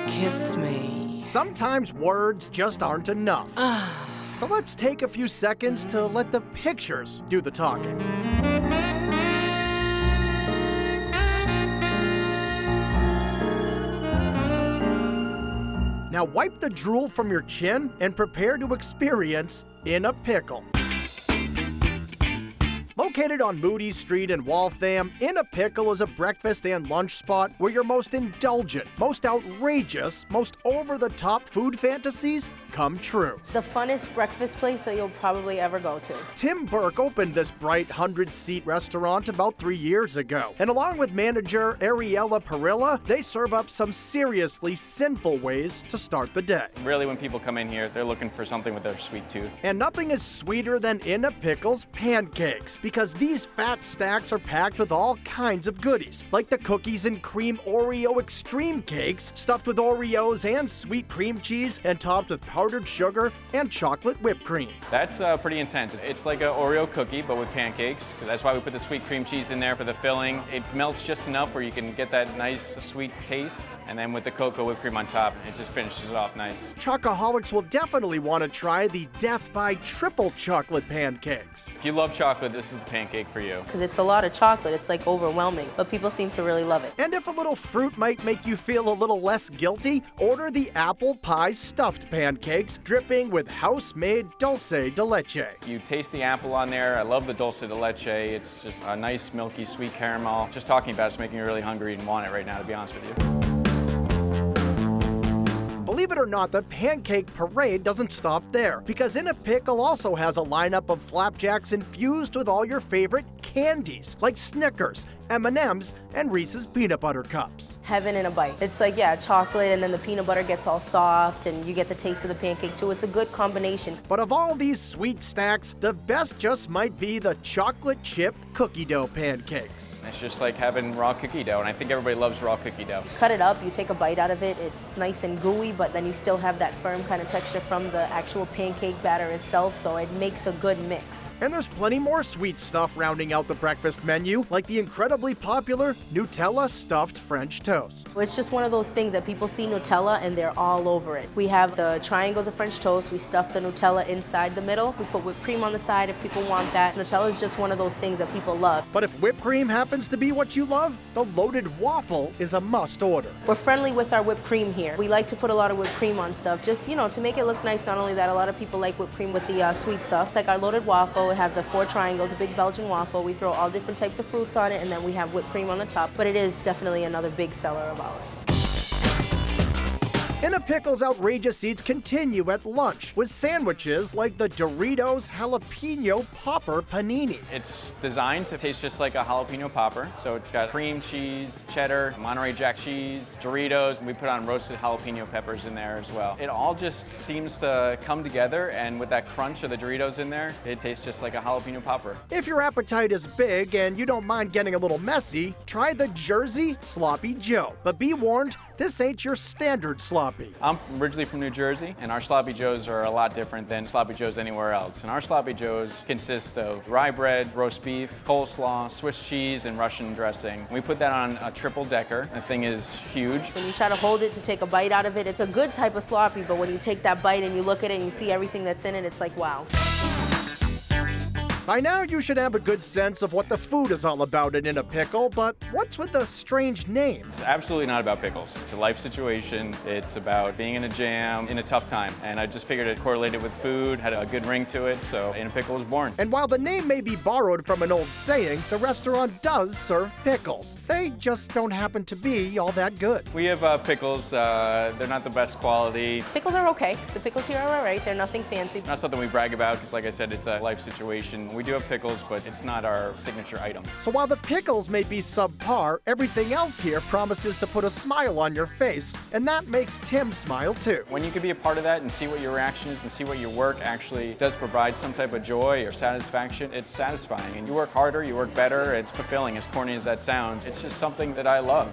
Kiss me. Sometimes words just aren't enough. So let's take a few seconds to let the pictures do the talking. Now wipe the drool from your chin and prepare to experience In a Pickle. Located on Moody Street in Waltham, In a Pickle is a breakfast and lunch spot where your most indulgent, most outrageous, most over-the-top food fantasies come true. The funnest breakfast place that you'll probably ever go to. Tim Burke opened this bright 100-seat restaurant about 3 years ago. And along with manager Ariella Perilla, they serve up some seriously sinful ways to start the day. Really, when people come in here, they're looking for something with their sweet tooth. And nothing is sweeter than In a Pickle's pancakes, because these fat stacks are packed with all kinds of goodies, like the cookies and cream Oreo Extreme Cakes, stuffed with Oreos and sweet cream cheese, and topped with powdered sugar and chocolate whipped cream. That's pretty intense. It's like an Oreo cookie, but with pancakes. That's why we put the sweet cream cheese in there for the filling. It melts just enough where you can get that nice sweet taste, and then with the cocoa whipped cream on top, it just finishes it off nice. Chocoholics will definitely want to try the Death by Triple Chocolate Pancakes. If you love chocolate, this is the pancake for you. Because it's a lot of chocolate, it's like overwhelming, but people seem to really love it. And if a little fruit might make you feel a little less guilty, order the apple pie stuffed pancakes, dripping with house-made dulce de leche. You taste the apple on there. I love the dulce de leche. It's just a nice, milky, sweet caramel. Just talking about it's making me really hungry and want it right now, to be honest with you. Believe it or not, the pancake parade doesn't stop there, because In a Pickle also has a lineup of flapjacks infused with all your favorite candies, like Snickers, M&Ms, and Reese's peanut butter cups. Heaven in a bite. It's like, yeah, chocolate, and then the peanut butter gets all soft, and you get the taste of the pancake too. It's a good combination. But of all these sweet stacks, the best just might be the chocolate chip cookie dough pancakes. It's just like having raw cookie dough, and I think everybody loves raw cookie dough. Cut it up, you take a bite out of it, it's nice and gooey, but then you still have that firm kind of texture from the actual pancake batter itself, so it makes a good mix. And there's plenty more sweet stuff rounding out the breakfast menu, like the incredibly popular Nutella stuffed French toast. It's just one of those things that people see Nutella and they're all over it. We have the triangles of French toast, we stuff the Nutella inside the middle, we put whipped cream on the side if people want that. Nutella is just one of those things that people love. But if whipped cream happens to be what you love, the loaded waffle is a must order. We're friendly with our whipped cream here. We like to put a lot of whipped cream on stuff, just, you know, to make it look nice. Not only that, a lot of people like whipped cream with the sweet stuff. It's like our loaded waffle. It has the 4 triangles, a big Belgian waffle. We throw all different types of fruits on it, and then we have whipped cream on the top. But it is definitely another big seller of ours. In a Pickle's outrageous eats continue at lunch with sandwiches like the Doritos Jalapeno Popper Panini. It's designed to taste just like a jalapeno popper. So it's got cream cheese, cheddar, Monterey Jack cheese, Doritos, and we put on roasted jalapeno peppers in there as well. It all just seems to come together, and with that crunch of the Doritos in there, it tastes just like a jalapeno popper. If your appetite is big and you don't mind getting a little messy, try the Jersey Sloppy Joe. But be warned, this ain't your standard sloppy. I'm originally from New Jersey, and our Sloppy Joes are a lot different than Sloppy Joes anywhere else. And our Sloppy Joes consist of rye bread, roast beef, coleslaw, Swiss cheese, and Russian dressing. We put that on a triple decker. The thing is huge. When you try to hold it to take a bite out of it, it's a good type of sloppy, but when you take that bite and you look at it and you see everything that's in it, it's like, wow. By now, you should have a good sense of what the food is all about in a Pickle, but what's with the strange name? It's absolutely not about pickles. It's a life situation. It's about being in a jam in a tough time. And I just figured it correlated with food, had a good ring to it, so In a Pickle was born. And while the name may be borrowed from an old saying, the restaurant does serve pickles. They just don't happen to be all that good. We have pickles. They're not the best quality. Pickles are okay. The pickles here are all right. They're nothing fancy. Not something we brag about, because like I said, it's a life situation. We do have pickles, but it's not our signature item. So while the pickles may be subpar, everything else here promises to put a smile on your face, and that makes Tim smile too. When you can be a part of that and see what your reaction is and see what your work actually does provide some type of joy or satisfaction, it's satisfying. And you work harder, you work better, it's fulfilling, as corny as that sounds. It's just something that I love.